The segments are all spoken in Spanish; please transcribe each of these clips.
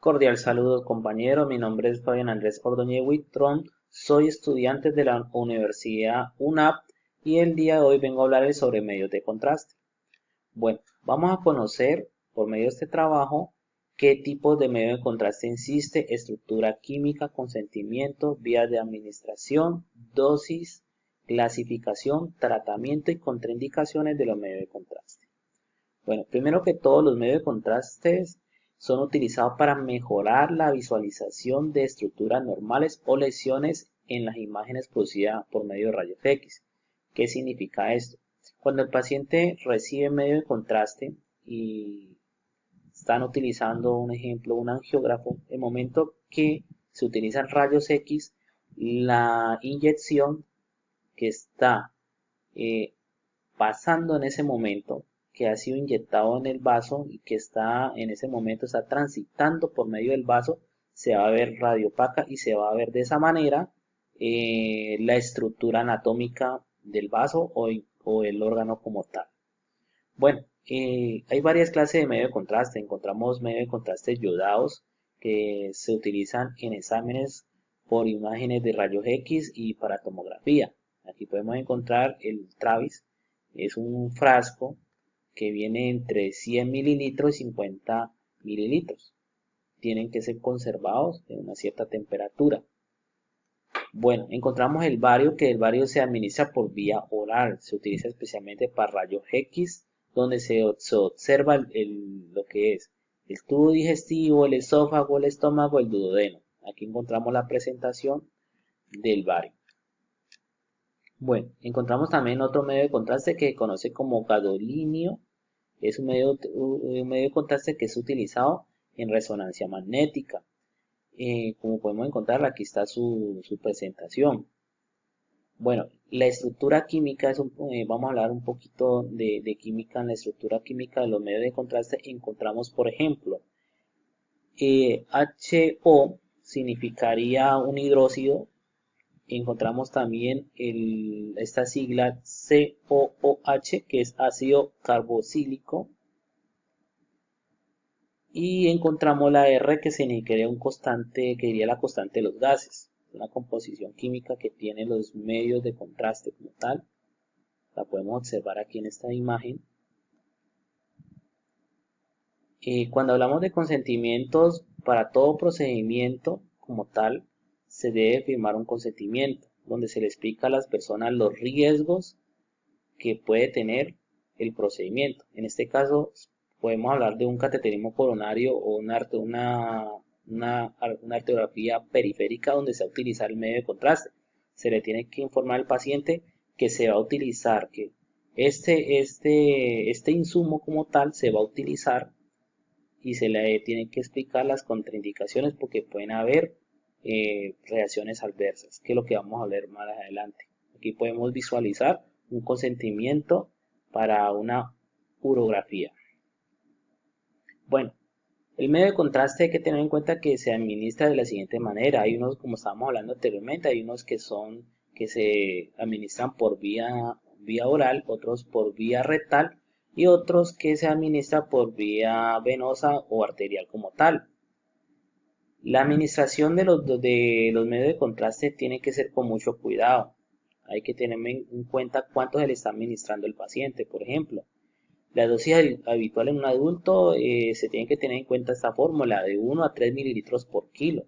Cordial saludo, compañero. Mi nombre es Fabián Andrés Ordóñez Huitrón. Soy estudiante de la Universidad UNAP y el día de hoy vengo a hablarles sobre medios de contraste. Bueno, vamos a conocer por medio de este trabajo qué tipos de medio de contraste existe, estructura química, consentimiento, vías de administración, dosis, clasificación, tratamiento y contraindicaciones de los medios de contraste. Bueno, primero que todo, los medios de contraste son utilizados para mejorar la visualización de estructuras normales o lesiones en las imágenes producidas por medio de rayos X. ¿Qué significa esto? Cuando el paciente recibe medio de contraste y están utilizando un ejemplo, un angiógrafo, el momento que se utilizan rayos X, la inyección que está eh, pasando en ese momento, que ha sido inyectado en el vaso y que está en ese momento está transitando por medio del vaso, se va a ver radiopaca y se va a ver de esa manera la estructura anatómica del vaso o el órgano como tal. Bueno, hay varias clases de medio de contraste. Encontramos medio de contraste yodados que se utilizan en exámenes por imágenes de rayos X y para tomografía. Aquí podemos encontrar el Travis. Es un frasco que viene entre 100 mililitros y 50 mililitros. Tienen que ser conservados en una cierta temperatura. Bueno, encontramos el bario, que el bario se administra por vía oral. Se utiliza especialmente para rayos X, donde se observa lo que es el tubo digestivo, el esófago, el estómago, el duodeno. Aquí encontramos la presentación del bario. Bueno, encontramos también otro medio de contraste que se conoce como gadolinio. Es un medio de contraste que es utilizado en resonancia magnética. Como podemos encontrar, aquí está su presentación. Bueno, la estructura química vamos a hablar un poquito de química. En la estructura química de los medios de contraste encontramos, por ejemplo, HO significaría un hidróxido. Encontramos también esta sigla COOH, que es ácido carboxílico. Y encontramos la R, que significaría un constante, que diría la constante de los gases. Una composición química que tiene los medios de contraste como tal. La podemos observar aquí en esta imagen. Cuando hablamos de consentimientos, para todo procedimiento como tal, se debe firmar un consentimiento, donde se le explica a las personas los riesgos que puede tener el procedimiento. En este caso, podemos hablar de un cateterismo coronario o una arteriografía periférica donde se va a utilizar el medio de contraste. Se le tiene que informar al paciente que se va a utilizar, que este insumo como tal se va a utilizar y se le tiene que explicar las contraindicaciones porque pueden haber reacciones adversas, que es lo que vamos a ver más adelante. Aquí podemos visualizar un consentimiento para una urografía. Bueno, el medio de contraste hay que tener en cuenta que se administra de la siguiente manera. Hay unos, como estábamos hablando anteriormente, hay unos que se administran por vía oral, otros por vía rectal y otros que se administran por vía venosa o arterial como tal. La administración de los medios de contraste tiene que ser con mucho cuidado. Hay que tener en cuenta cuánto se le está administrando el paciente. Por ejemplo, la dosis habitual en un adulto se tiene que tener en cuenta esta fórmula de 1 a 3 mililitros por kilo.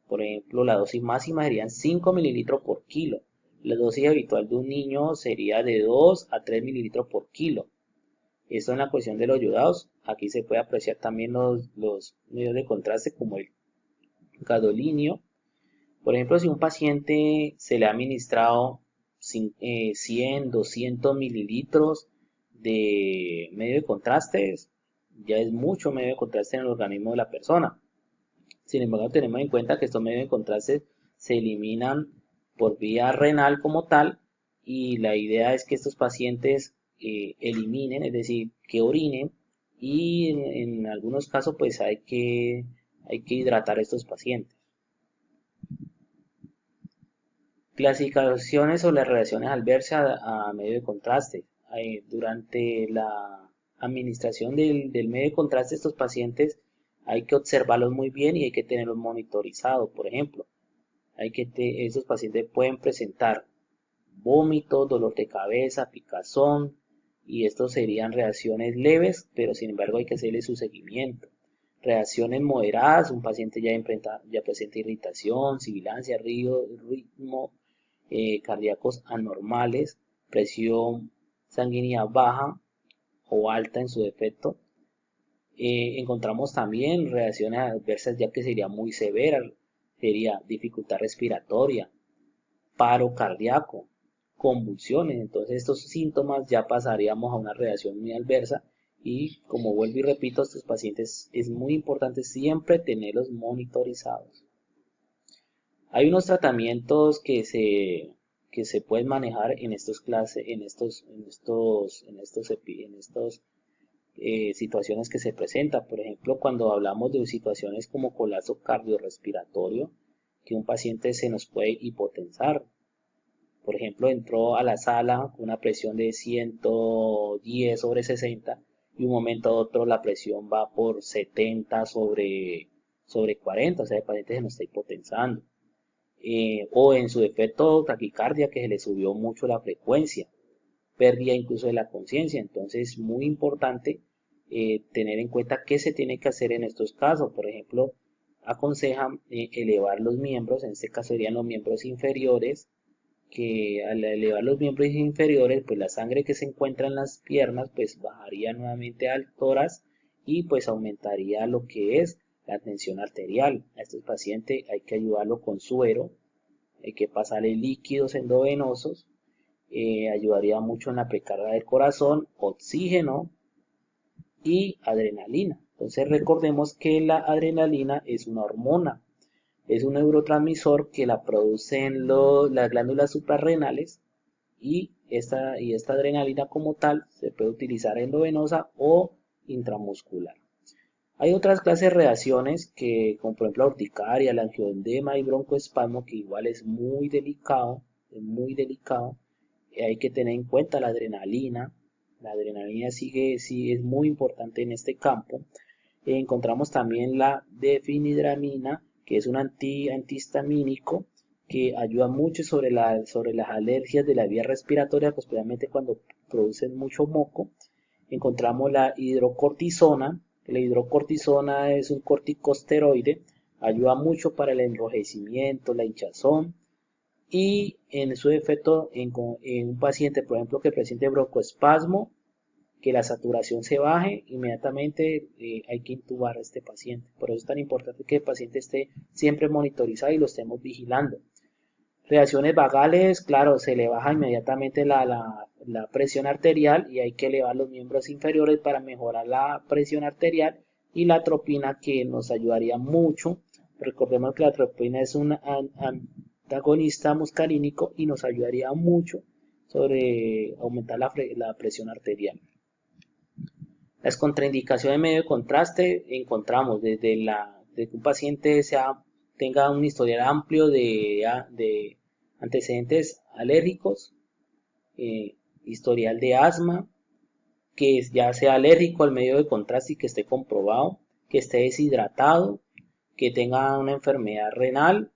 Por ejemplo, la dosis máxima serían 5 mililitros por kilo. La dosis habitual de un niño sería de 2 a 3 mililitros por kilo. Esto en la cuestión de los yodados. Aquí se puede apreciar también los medios de contraste como el gadolinio. Por ejemplo, si un paciente se le ha administrado 100, 200 mililitros de medio de contraste, ya es mucho medio de contraste en el organismo de la persona. Sin embargo, tenemos en cuenta que estos medios de contraste se eliminan por vía renal como tal y la idea es que estos pacientes eliminen, es decir, que orinen y en algunos casos pues hay que hidratar a estos pacientes. Clasificaciones o las reacciones adversas a medio de contraste. Durante la administración del medio de contraste, estos pacientes hay que observarlos muy bien y hay que tenerlos monitorizados. Por ejemplo, estos pacientes pueden presentar vómito, dolor de cabeza, picazón, y estos serían reacciones leves, pero sin embargo hay que hacerle su seguimiento. Reacciones moderadas, un paciente ya presenta irritación, sibilancia, ritmo cardíacos anormales, presión sanguínea baja o alta en su defecto. Encontramos también reacciones adversas ya que sería muy severa, sería dificultad respiratoria, paro cardíaco, convulsiones. Entonces estos síntomas ya pasaríamos a una reacción muy adversa y como vuelvo y repito, estos pacientes es muy importante siempre tenerlos monitorizados. Hay unos tratamientos que se pueden manejar en estos clases, situaciones que se presentan. Por ejemplo, cuando hablamos de situaciones como colapso cardiorrespiratorio, que un paciente se nos puede hipotensar. Por ejemplo, entró a la sala con una presión de 110/60 y un momento a otro la presión va por 70/40, o sea, el paciente se nos está hipotensando. O en su defecto taquicardia que se le subió mucho la frecuencia, pérdida incluso de la conciencia. Entonces es muy importante tener en cuenta qué se tiene que hacer en estos casos. Por ejemplo, aconsejan elevar los miembros, en este caso serían los miembros inferiores, que al elevar los miembros inferiores, pues la sangre que se encuentra en las piernas, pues bajaría nuevamente al tórax y pues aumentaría lo que es la tensión arterial. A este paciente hay que ayudarlo con suero, hay que pasarle líquidos endovenosos, ayudaría mucho en la precarga del corazón, oxígeno y adrenalina. Entonces recordemos que la adrenalina es una hormona, es un neurotransmisor que la producen las glándulas suprarrenales y esta adrenalina como tal se puede utilizar endovenosa o intramuscular. Hay otras clases de reacciones que, como por ejemplo la urticaria, la angioedema y broncoespasmo, que igual es muy delicado, hay que tener en cuenta la adrenalina. La adrenalina sí es muy importante en este campo. Encontramos también la difenhidramina, que es un antihistamínico que ayuda mucho sobre las alergias de la vía respiratoria, pues especialmente cuando producen mucho moco. Encontramos la hidrocortisona. La hidrocortisona es un corticosteroide, ayuda mucho para el enrojecimiento, la hinchazón y en su efecto en un paciente, por ejemplo, que presente broncoespasmo, que la saturación se baje, inmediatamente hay que intubar a este paciente. Por eso es tan importante que el paciente esté siempre monitorizado y lo estemos vigilando. Reacciones vagales, claro, se le baja inmediatamente la presión arterial y hay que elevar los miembros inferiores para mejorar la presión arterial y la atropina que nos ayudaría mucho. Recordemos que la atropina es un antagonista muscarínico y nos ayudaría mucho sobre aumentar la presión arterial. Las contraindicaciones de medio de contraste encontramos desde que un paciente tenga un historial amplio de antecedentes alérgicos, historial de asma, que ya sea alérgico al medio de contraste y que esté comprobado, que esté deshidratado, que tenga una enfermedad renal,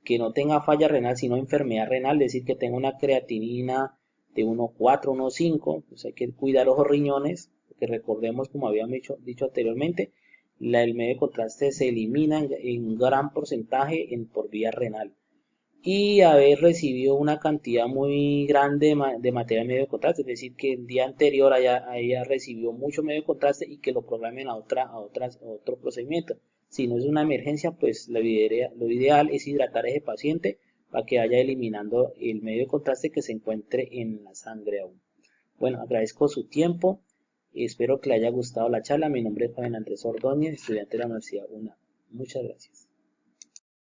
que no tenga falla renal, sino enfermedad renal, es decir, que tenga una creatinina de 1,4, 1,5, pues hay que cuidar los riñones, porque recordemos, como habíamos dicho anteriormente, el medio de contraste se elimina en gran porcentaje por vía renal. Y haber recibido una cantidad muy grande de material medio de contraste, es decir, que el día anterior haya recibido mucho medio de contraste y que lo programen a otro procedimiento. Si no es una emergencia, pues lo ideal es hidratar a ese paciente para que vaya eliminando el medio de contraste que se encuentre en la sangre aún. Bueno, agradezco su tiempo y espero que le haya gustado la charla. Mi nombre es Fabián Andrés Ordóñez, estudiante de la Universidad UNA. Muchas gracias.